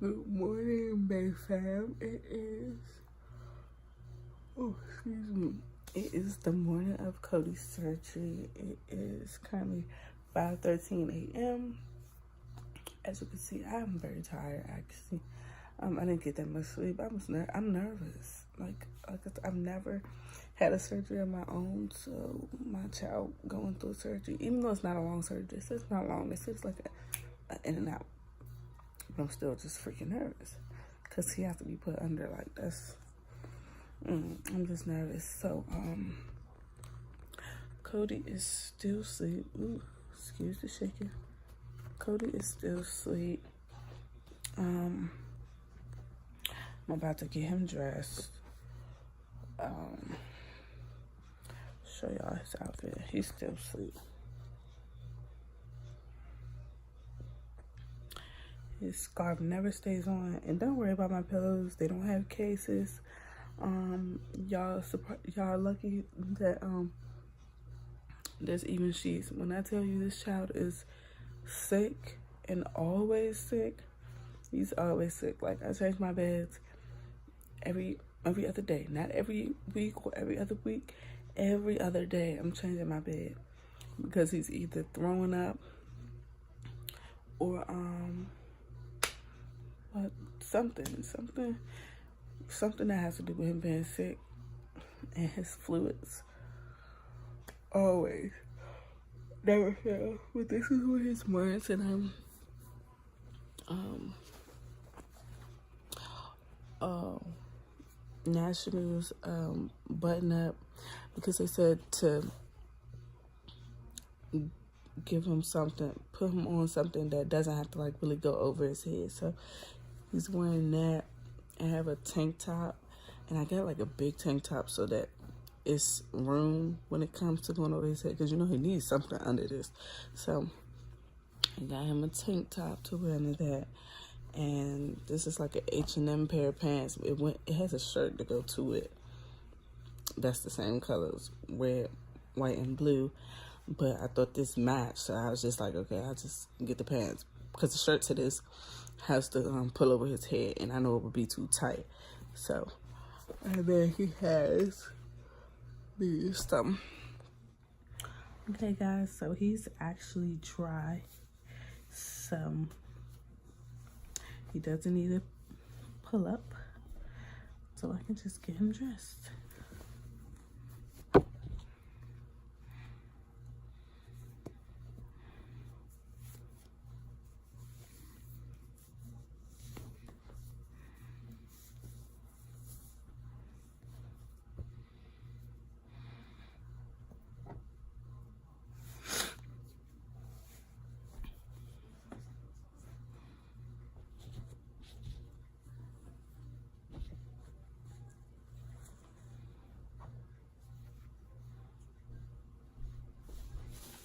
Good morning, Bay Fam. It is, oh, excuse me. It is the morning of Cody's surgery. It is currently 5:13 a.m. As you can see, I'm very tired, actually. I didn't get that much sleep. I'm nervous. I've never had a surgery on my own, so my child going through surgery, even though it's not a long surgery, it's not long. It's like a in and out. But I'm still just freaking nervous because he has to be put under like this. I'm just nervous. So, Cody is still asleep. Ooh, excuse the shaking. Cody is still asleep. I'm about to get him dressed. Show y'all his outfit. He's still asleep. His scarf never stays on, and don't worry about my pillows. They don't have cases. Y'all lucky that there's even sheets. When I tell you this child is sick and always sick, he's always sick. Like, I change my beds every other day, not every week or every other week. Every other day, I'm changing my bed because he's either throwing up or but something that has to do with him being sick and his fluids. Always. Never fail. But this is what his words, and I'm Nationals button up because they said to give him something, put him on something that doesn't have to like really go over his head. So he's wearing that. I have a tank top, and I got like a big tank top so that it's room when it comes to going over his head, because you know he needs something under this. So I got him a tank top to wear under that, and this is like an H&M pair of pants. It has a shirt to go to it. That's the same colors, red, white, and blue. But I thought this matched, so I was just like, okay, I'll just get the pants, because the shirt to this has to pull over his head, and I know it would be too tight. So, and then he has these Okay, guys, so he's actually dry, so he doesn't need to pull up, so I can just get him dressed.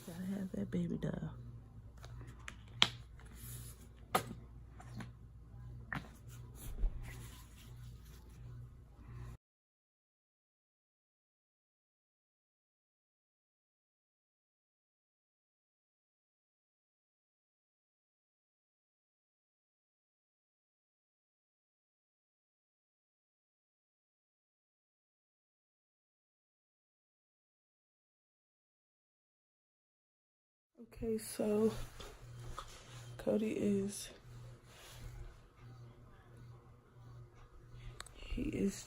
Gotta have that baby doll. Okay, so Cody is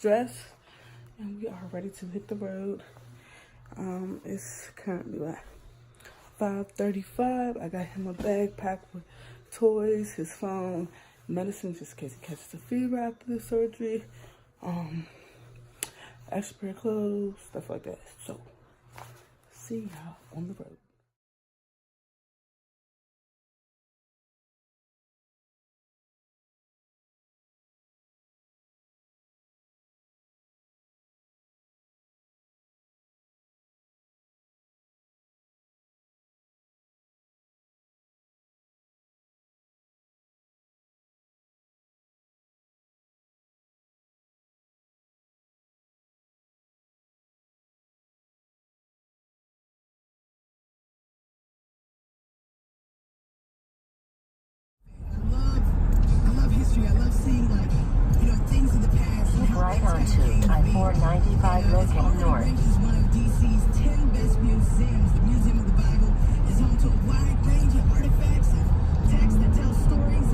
dressed, and we are ready to hit the road. It's currently like 5:35. I got him a backpack with toys, his phone, medicine just in case he catches a fever after the surgery, extra pair of clothes, stuff like that. So, see y'all on the road. onto I-495 looking north. Is one of DC's 10 best museums. The Museum of the Bible is home to a wide range of artifacts and texts that tell stories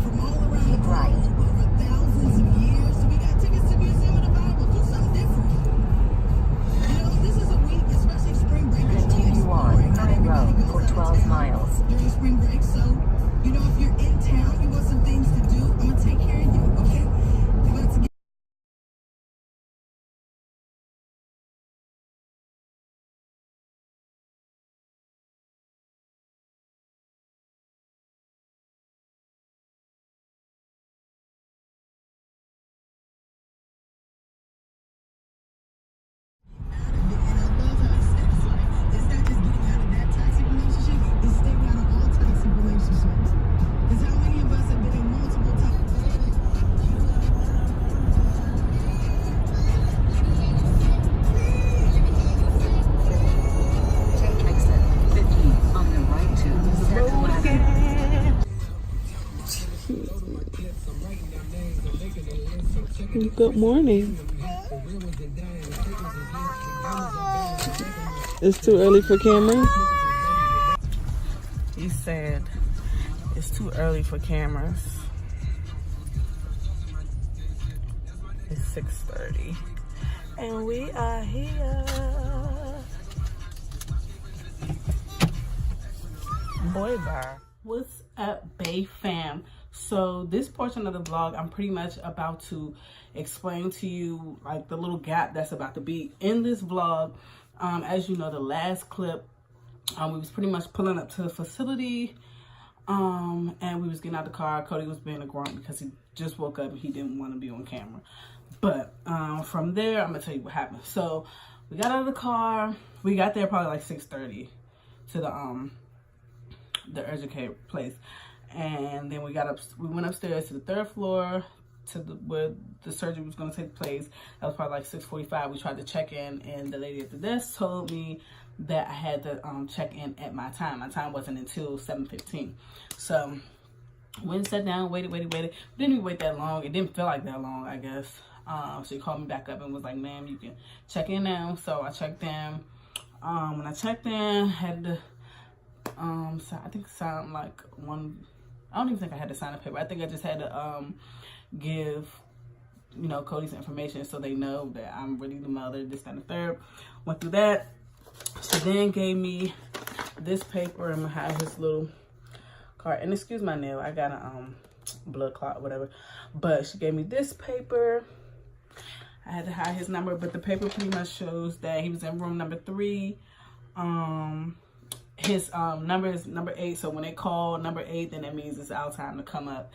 from all around the globe over thousands of years. So we got tickets to Museum of the Bible. Do something different. You know, this is a week, especially spring break. Continue on High Road for 12 miles. During spring break, so you know, if you're in town, you want some things to do, I'm gonna take care of you, okay? We're about to get out of it. And I love how it says, like, it's not just getting out of that toxic relationship, it's staying out of all toxic relationships. Because how many of us have been in multiple toxic Take exit 15 on the right to Second Avenue. Good morning. It's too early for cameras. He said it's too early for cameras. It's 6:30 and we are here. Boy bar. What's up, Bay fam? So this portion of the vlog, I'm pretty much about to explain to you like the little gap that's about to be in this vlog. As you know, the last clip, we was pretty much pulling up to the facility, and we was getting out the car. Cody was being a grunt because he just woke up and he didn't want to be on camera. But from there, I'm gonna tell you what happened. So we got out of the car. We got there probably like 6:30 to the urgent care place, and then we went upstairs to the third floor to where the surgery was going to take place. That was probably like 6:45. We tried to check in, and the lady at the desk told me that I had to check in at my time. My time wasn't until 7:15. So went and sat down, waited. Didn't even wait that long. It didn't feel like that long, I guess. So he called me back up and was like, "Ma'am, you can check in now." So I checked in. When I checked in, had to so I think sign like one. I don't even think I had to sign a paper. I think I just had to give, you know, Cody's information so they know that I'm really the mother, this, that, and the third. Went through that. She then gave me this paper and I had his little card. And excuse my nail, I got a blood clot, whatever. But she gave me this paper. I had to hide his number, but the paper pretty much shows that he was in room number 3. His number is number 8, so when they call number 8, then that means it's our time to come up.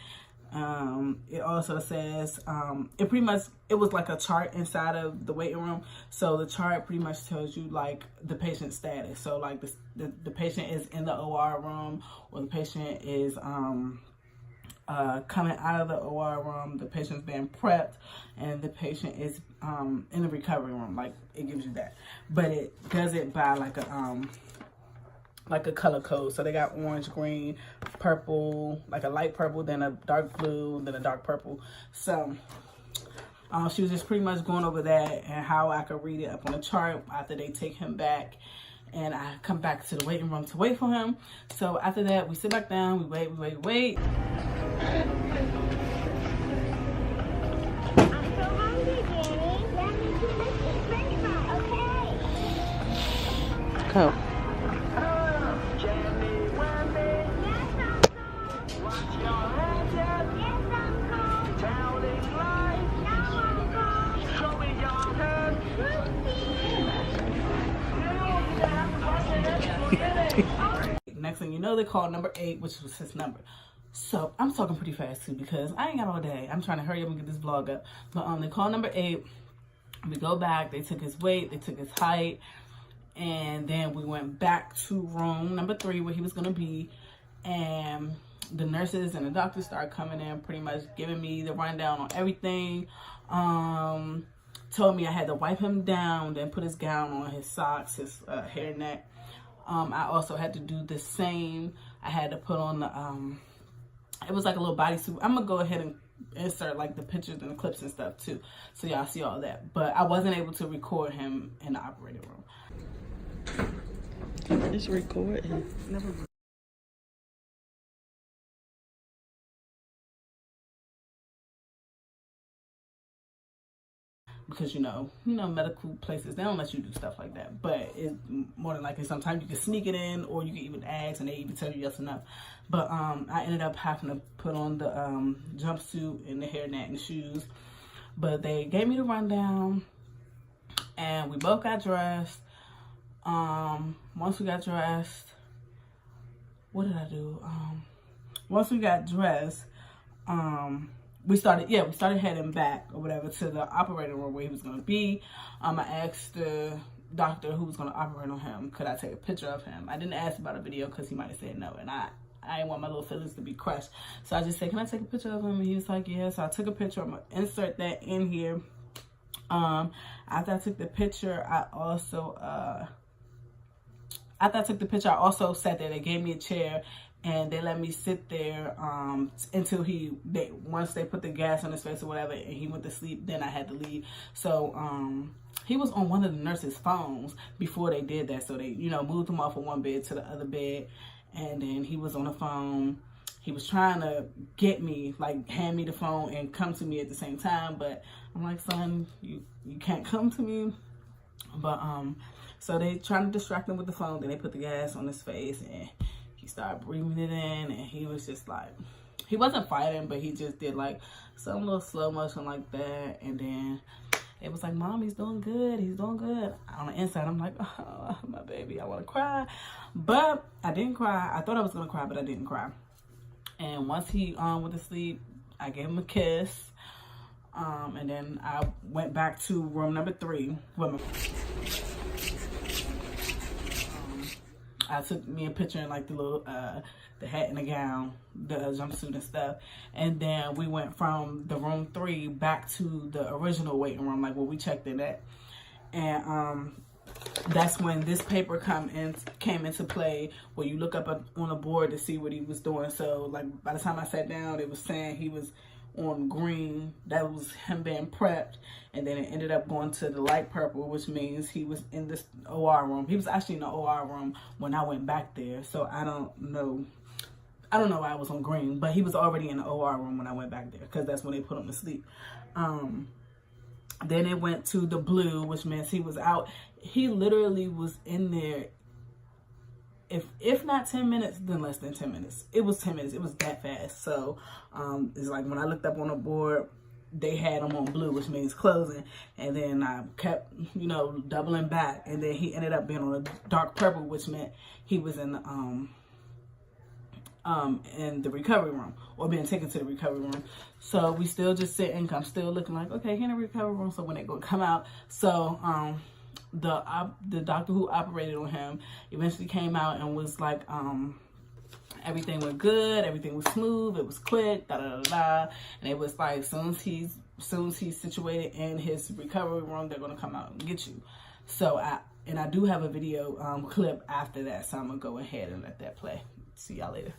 It also says it was like a chart inside of the waiting room, so the chart pretty much tells you like the patient's status. So like the patient is in the OR room, or the patient is coming out of the OR room, the patient's being prepped, and the patient is in the recovery room. Like it gives you that, but it does it by like a color code. So they got orange, green, purple, like a light purple, then a dark blue, then a dark purple. So she was just pretty much going over that and how I could read it up on the chart after they take him back. And I come back to the waiting room to wait for him. So after that, we sit back down, we wait. I'm so hungry, Danny. Let me do this french fry, okay? Go. Next thing you know, they called number 8, which was his number. So I'm talking pretty fast too because I ain't got all day. I'm trying to hurry up and get this vlog up. But they called number 8. We go back. They took his weight. They took his height. And then we went back to room number 3 where he was going to be. And the nurses and the doctors started coming in, pretty much giving me the rundown on everything. Told me I had to wipe him down, then put his gown on, his socks, his hairnet. I also had to do the same. I had to put on the, it was like a little bodysuit. I'm going to go ahead and insert like the pictures and the clips and stuff too, so y'all see all that. But I wasn't able to record him in the operating room. It's recording. Never. Because you know, medical places, they don't let you do stuff like that. But it's more than likely sometimes you can sneak it in, or you can even ask and they even tell you yes or no. But I ended up having to put on the jumpsuit and the hairnet and the shoes. But they gave me the rundown, and we both got dressed. Once we got dressed, what did I do? Once we got dressed, we started heading back or whatever to the operating room where he was going to be. I asked the doctor who was going to operate on him, could I take a picture of him? I didn't ask about a video because he might have said no, and I didn't want my little feelings to be crushed. So I just said, can I take a picture of him? And he was like, yeah. So I took a picture. I'm going to insert that in here. After I took the picture, I also sat there. They gave me a chair, and they let me sit there until once they put the gas on his face or whatever, and he went to sleep. Then I had to leave. So he was on one of the nurses' phones before they did that. So they, moved him off of one bed to the other bed, and then he was on the phone. He was trying to get me, like, hand me the phone and come to me at the same time. But I'm like, son, you can't come to me. But so they tried to distract him with the phone. Then they put the gas on his face, and he started breathing it in, and he was just like, he wasn't fighting, but he just did like some little slow motion like that. And then it was like, Mom, he's doing good. He's doing good. On the inside, I'm like, oh, my baby, I want to cry. But I didn't cry. I thought I was going to cry, but I didn't cry. And once he went to sleep, I gave him a kiss. And then I went back to room number 3 with my... I took me a picture in like the little, the hat and the gown, the jumpsuit and stuff. And then we went from the room 3 back to the original waiting room, like where we checked in at. And that's when this paper came into play, where you look up on a board to see what he was doing. So like by the time I sat down, it was saying he was on green. That was him being prepped. And then it ended up going to the light purple, which means he was in this OR room. He was actually in the OR room when I went back there. So I don't know why I was on green, but he was already in the OR room when I went back there, because that's when they put him to sleep. Then it went to the blue, which means he was out. He literally was in there, if not 10 minutes, then less than 10 minutes. It was 10 minutes. It was that fast. So it's like when I looked up on the board, they had him on blue, which means closing. And then I kept, doubling back. And then he ended up being on a dark purple, which meant he was in the recovery room, or being taken to the recovery room. So we still just sitting. I'm still looking like, okay, he in the recovery room. So when they go come out, so the doctor who operated on him eventually came out and was like, everything went good, everything was smooth, it was quick, and it was like, soon as he's situated in his recovery room, they're gonna come out and get you. So I do have a video clip after that, so I'm gonna go ahead and let that play. See y'all later.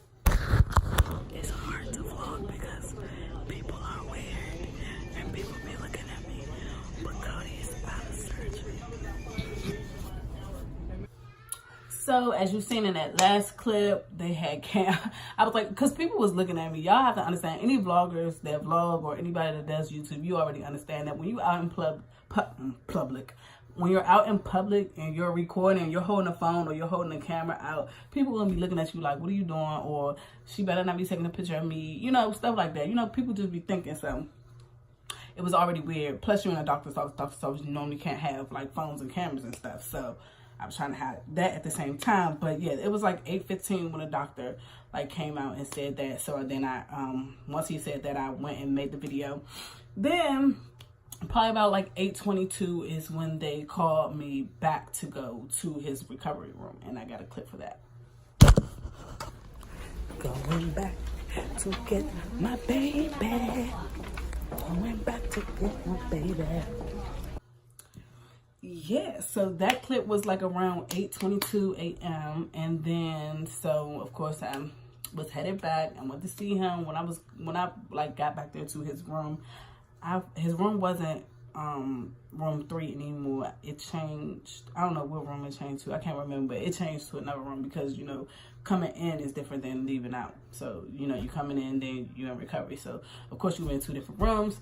It's hard to vlog because people are weird and people be looking at me, but Cody's out of surgery. So as you've seen in that last clip, they had I was like, because people was looking at me. Y'all have to understand, any vloggers that vlog or anybody that does YouTube, you already understand that when you out in public, when you're out in public and you're recording and you're holding a phone or you're holding a camera out, people gonna be looking at you like, what are you doing? Or she better not be taking a picture of me, stuff like that. People just be thinking. So it was already weird. Plus you're in a doctor's office. Doctor's office, you normally can't have like phones and cameras and stuff. So I was trying to hide that at the same time. But yeah, it was like 8:15 when the doctor like came out and said that. So then I, once he said that, I went and made the video. Then probably about like 8:22 is when they called me back to go to his recovery room. And I got a clip for that. Going back to get my baby. Going back to get my baby. Yeah, so that clip was like around 8:22 a.m. And then, so of course was headed back and went to see him. When I like got back there to his room, his room wasn't room 3 anymore. It changed. I don't know what room it changed to. I can't remember, but it changed to another room because, you know, coming in is different than leaving out. So, you know, you coming in, then you're in recovery. So, of course, you were in 2 different rooms.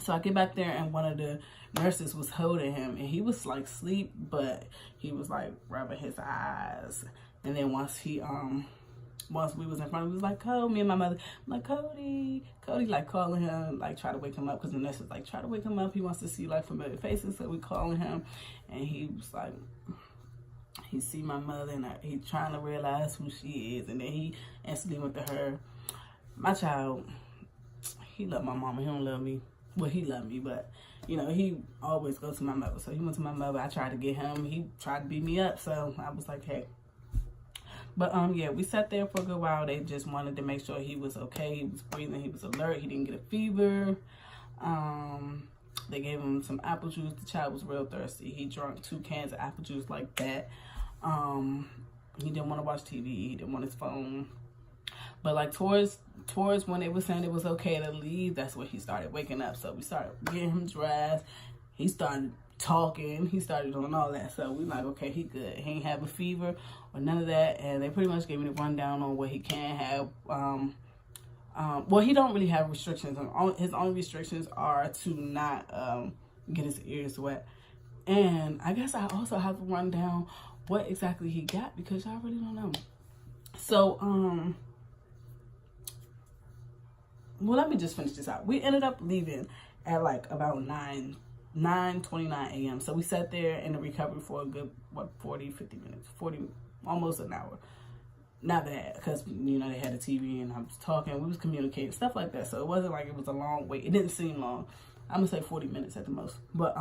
So I get back there and one of the nurses was holding him and he was like asleep, but he was like rubbing his eyes. And then once we was in front of him, he was like, Cody, me and my mother, I'm like, Cody, like calling him, like try to wake him up, because the nurse was like, try to wake him up. He wants to see like familiar faces. So we calling him and he was like, he see my mother and he trying to realize who she is. And then he instantly went to her. My child, he loved my mama. He don't love me. Well, he loved me, but, you know, he always goes to my mother. So he went to my mother. I tried to get him. He tried to beat me up. So I was like, hey. But, yeah, we sat there for a good while. They just wanted to make sure he was okay. He was breathing. He was alert. He didn't get a fever. They gave him some apple juice. The child was real thirsty. He drank 2 cans of apple juice like that. He didn't want to watch TV. He didn't want his phone. But like towards when they were saying it was okay to leave, that's when he started waking up. So we started getting him dressed. He started talking. He started doing all that. So we like, okay, he good. He ain't have a fever or none of that. And they pretty much gave me the rundown on what he can have. Well, he don't really have restrictions. His only restrictions are to not get his ears wet. And I guess I also have to run down what exactly he got because I really don't know. So, well, let me just finish this out. We ended up leaving at like about 9:29 a.m. So we sat there in the recovery for a good, 40, 50 minutes, almost an hour. Not bad, because, you know, they had a TV and I was talking, we was communicating, stuff like that. So it wasn't like it was a long wait. It didn't seem long. I'm gonna say 40 minutes at the most. But,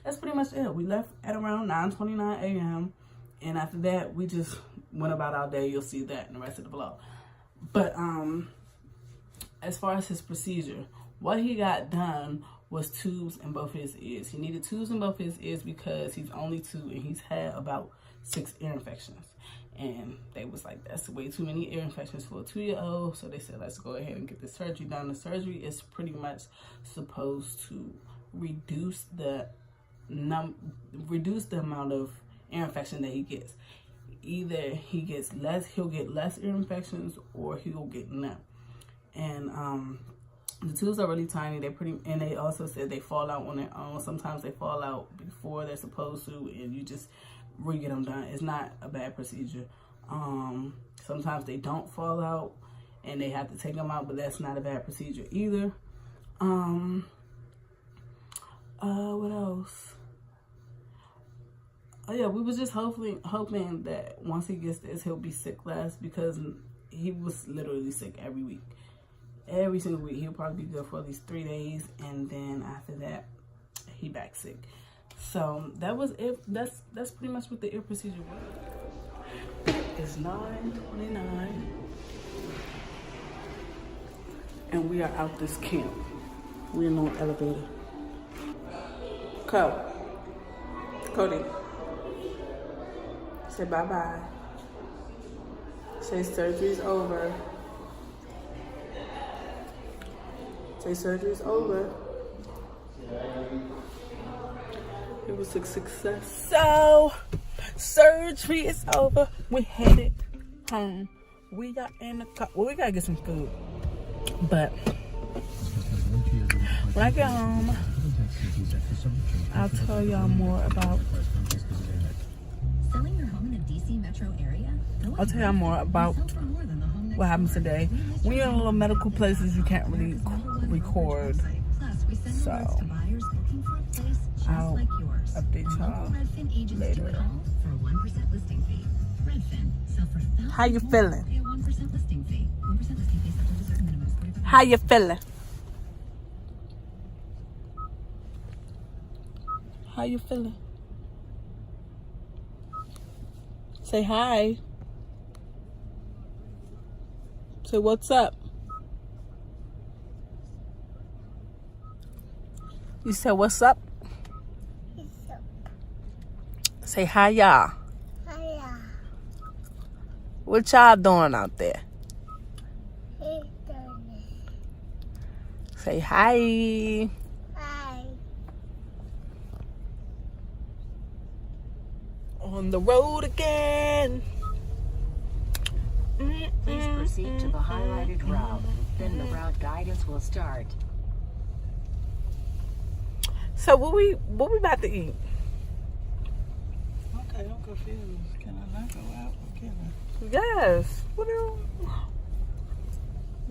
that's pretty much it. We left at around 9:29 a.m. And after that, we just went about our day. You'll see that in the rest of the vlog. But as far as his procedure, what he got done was tubes in both his ears. He needed tubes in both his ears because he's only 2 and he's had about 6 ear infections. And they was like, that's way too many ear infections for a 2-year-old. So they said, let's go ahead and get the surgery done. The surgery is pretty much supposed to reduce the amount of ear infection that he gets. Either he'll get less ear infections or he'll get none. And the tubes are really tiny. And they also said they fall out on their own. Sometimes they fall out before they're supposed to, and you just re-get them done. It's not a bad procedure. Sometimes they don't fall out and they have to take them out, but that's not a bad procedure either. What else? Oh yeah, we was just hoping that once he gets this, he'll be sick less, because he was literally sick every week. Every single week. He'll probably be good for at least 3 days, and then after that, he back sick. So that was it. That's pretty much what the ear procedure was. It's 9:29, and we are out this camp. We're in an elevator. Cody. Say bye-bye. Say surgery's over. Say surgery's over. It was a success. So, surgery is over. We headed home. We got in the car. Well, we gotta get some food. But when I get home, I'll tell y'all more about. Selling your home in the DC metro area? I'll tell y'all more about what happens today. When you're in little medical places, you can't really record. So I'll update y'all later. How you feeling? How you feeling? How you feeling? Say hi. Say what's up. You said what's up? Say hi, y'all. Hiya. What y'all doing out there? Say hi. Hi. On the road again. Please proceed to the highlighted route. Then the route guidance will start. So what we about to eat? Okay, I'm confused. Can I not go out or can I? Yes. What do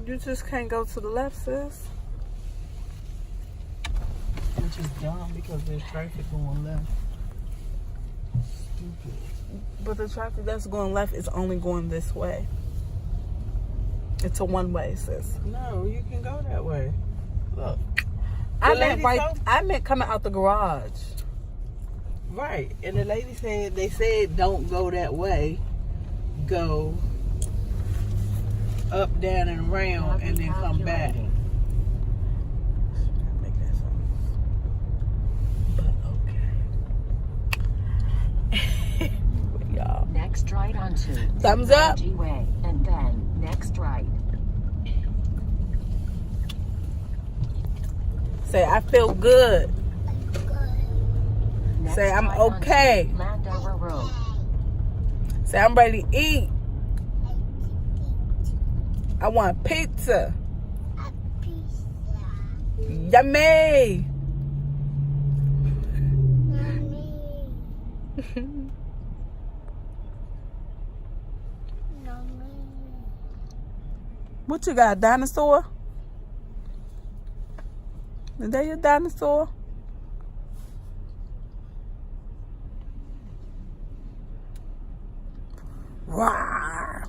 you just can't go to the left, sis? Which is dumb because there's traffic going left. Stupid. But the traffic that's going left is only going this way. It's a one-way, sis. No, you can go that way. Look. I The meant lady I meant coming out the garage. Right. And the lady said, they said don't go that way. Go up, down, and around and then come back. Make that sound. But okay. Y'all. Next right onto Thumbs up. Way, and then next right. Say I feel good. Next Say I'm right onto okay. Landover Road. Say I'm ready to eat. I want pizza. Yummy. What you got, dinosaur? Is that your dinosaur? Rawr.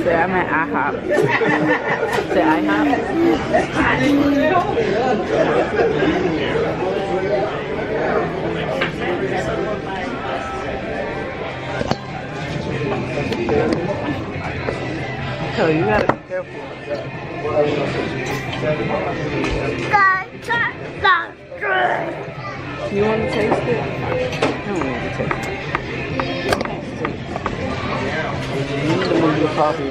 Say I'm at IHOP. Say IHOP. So you gotta be careful. You want to taste it? I don't want to taste it. You need to move your coffee.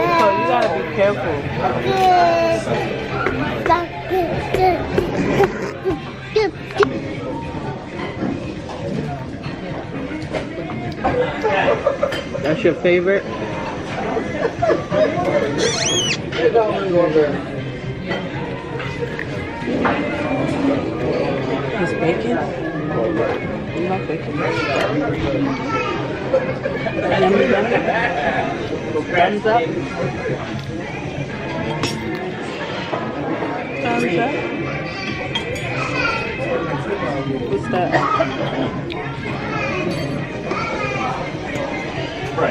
So you gotta be careful. That's your favorite? It's bacon? You like bacon? Yummy, yummy. Thumbs up. Thumbs up. What's that? Why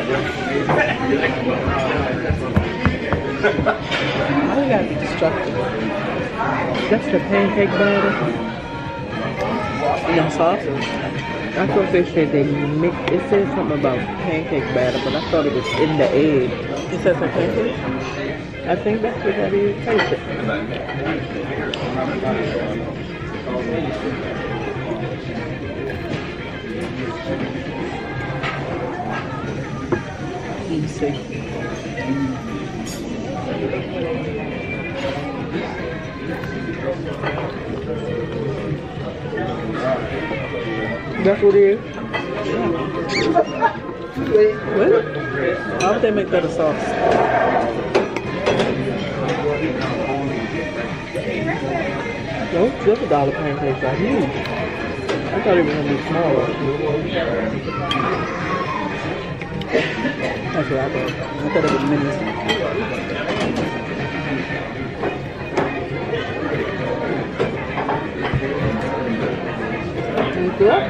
you gotta be destructive? That's the pancake batter. No sauce. I thought they said they mix. It said something about pancake batter, but I thought it was in the egg. It says a pancake. I think that's what that is. Taste it. Let me see. That's what it is? What? Why would they make that a sauce? Those $7 pancakes are huge. I thought it was going to be smaller. That's what I thought. I thought it was minis. Good.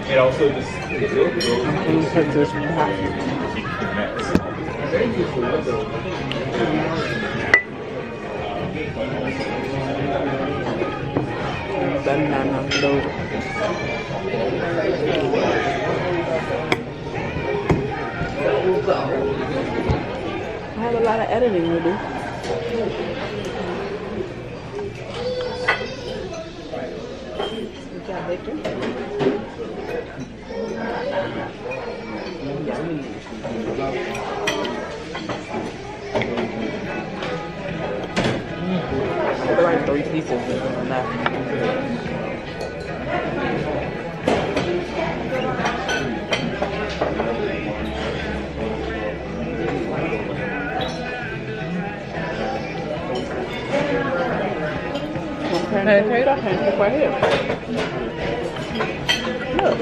It also just Take this back. Banana loaf. I have a lot of editing to do. You got bacon? Like 3 pieces is enough. Pancake right here. Look.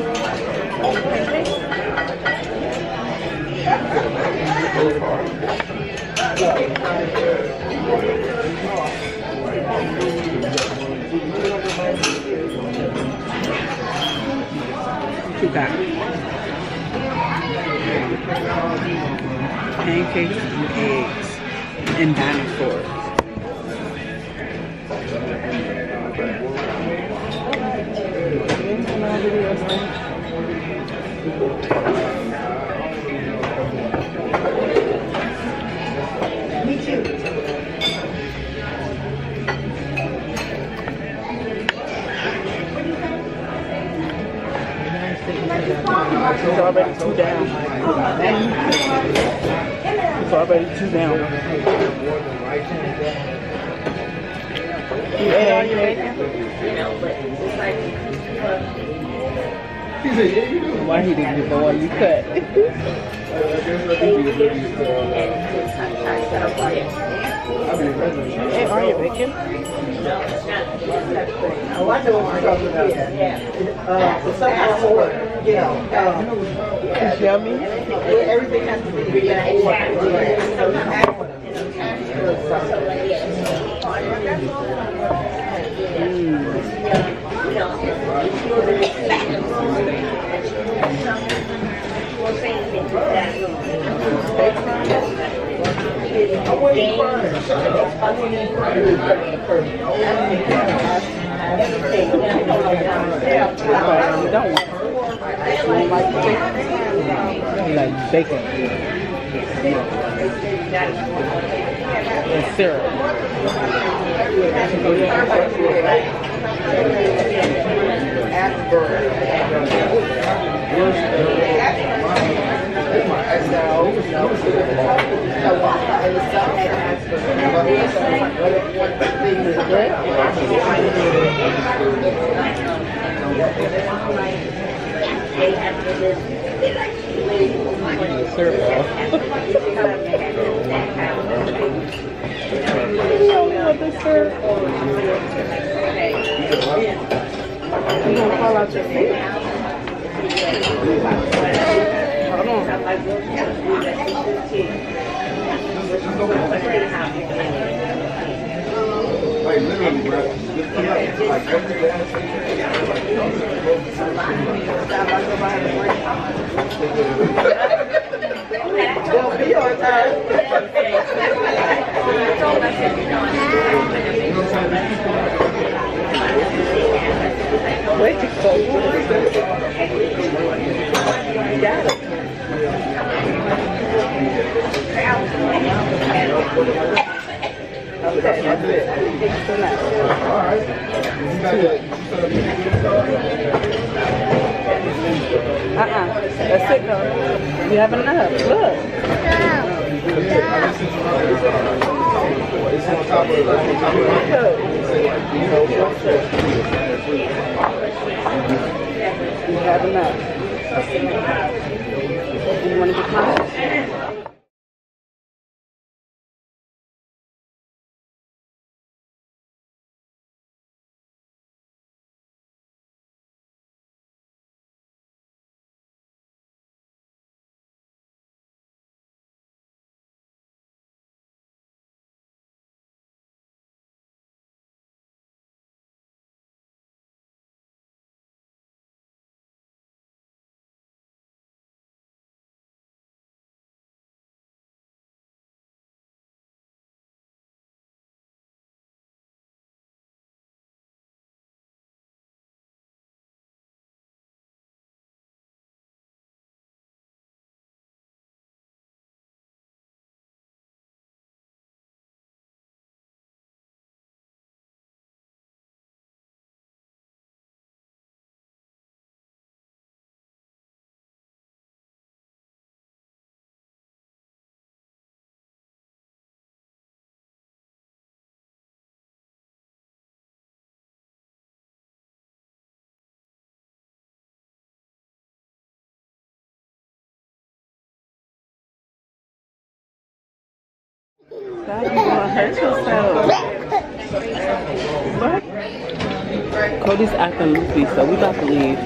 What you got? Pancakes and eggs and dinosaurs. Me too. It's already 2 down. It's already 2 down. You ate all your bacon? Why he didn't get the one you cut? You ate all your bacon? Oh, I know what you're talking about. Yeah. It's somehow more, you know. It's yummy. Everything has to be You like bacon and syrup. Syrup. You gonna fall out your face? Hold on. Like literally, bro. Just put up like every gas they'll be on time. Wait to go. Got it. Okay, that's it. Alright. That's it though. You have enough. Look. It's on top of it. You have enough. You want to get mine? God, you gonna hurt yourself. What? Cody's acting loopy, so we about to leave.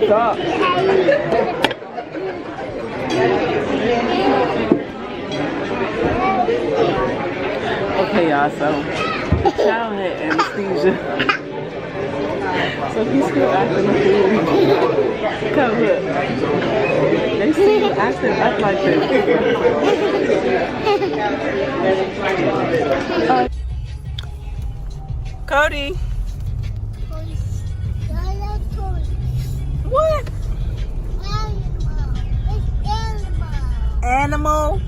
Stop. Okay, y'all, so the child had anesthesia. So he's still acting a fool. Come look. They see you acting up like this. Cody. What? Animal.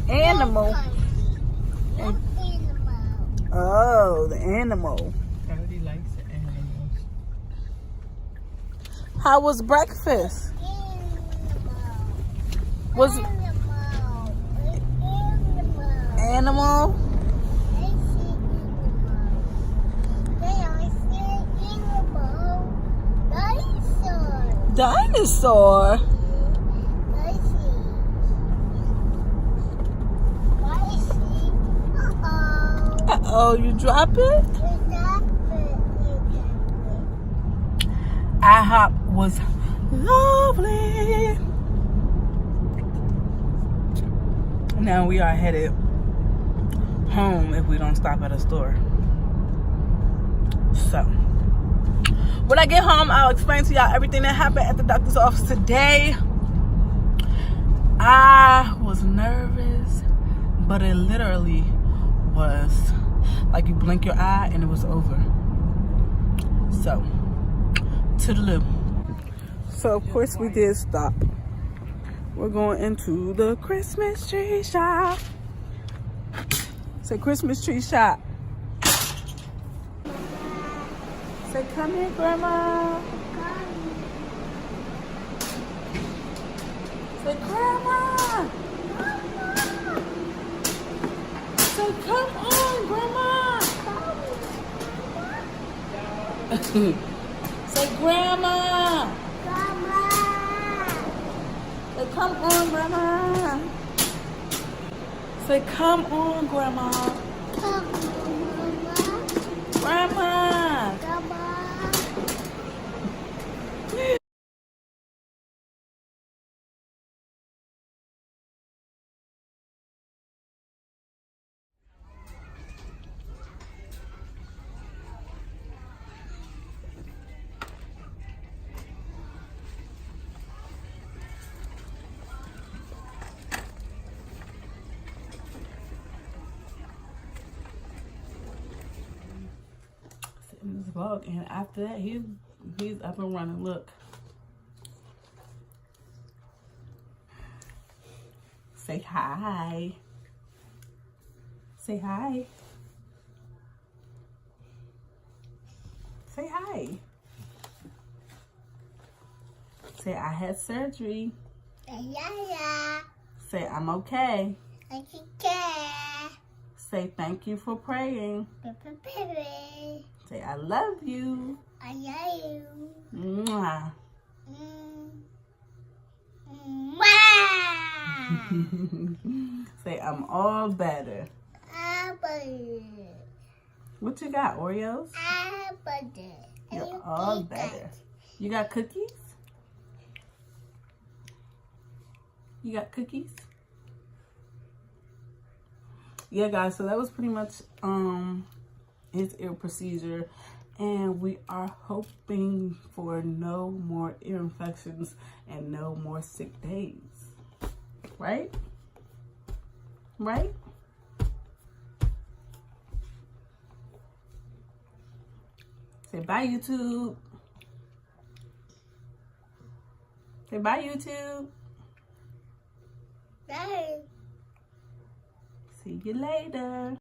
Animal. Oh, the animal. Cody likes the animals. How was breakfast? Was animal? Dinosaur. Uh-oh, you drop it? IHOP was lovely. Now we are headed home if we don't stop at a store. So, when I get home, I'll explain to y'all everything that happened at the doctor's office today. I was nervous, but it literally was like you blink your eye and it was over. So, toodaloo. So, of course, we did stop. We're going into the Christmas tree shop. Say Christmas tree shop. Say, come here, Grandma. Say, Grandma. Say, come on, Grandma. Say, Grandma. Say, come on, Grandma. Say, come on, Grandma. Grandma. vlog, and after that, he's up and running. Look. Say hi. Say hi. Say hi. Say I had surgery. Yeah. Say I'm okay. Okay. Say thank you for praying. Baby. Say I love you. I love you. Mwah. Say I'm all better. What you got, Oreos? You're all better. You got cookies? You got cookies? Yeah, guys, so that was pretty much his ear procedure, and we are hoping for no more ear infections and no more sick days. Right? Right? Say bye, YouTube. Say bye, YouTube. Bye. See you later.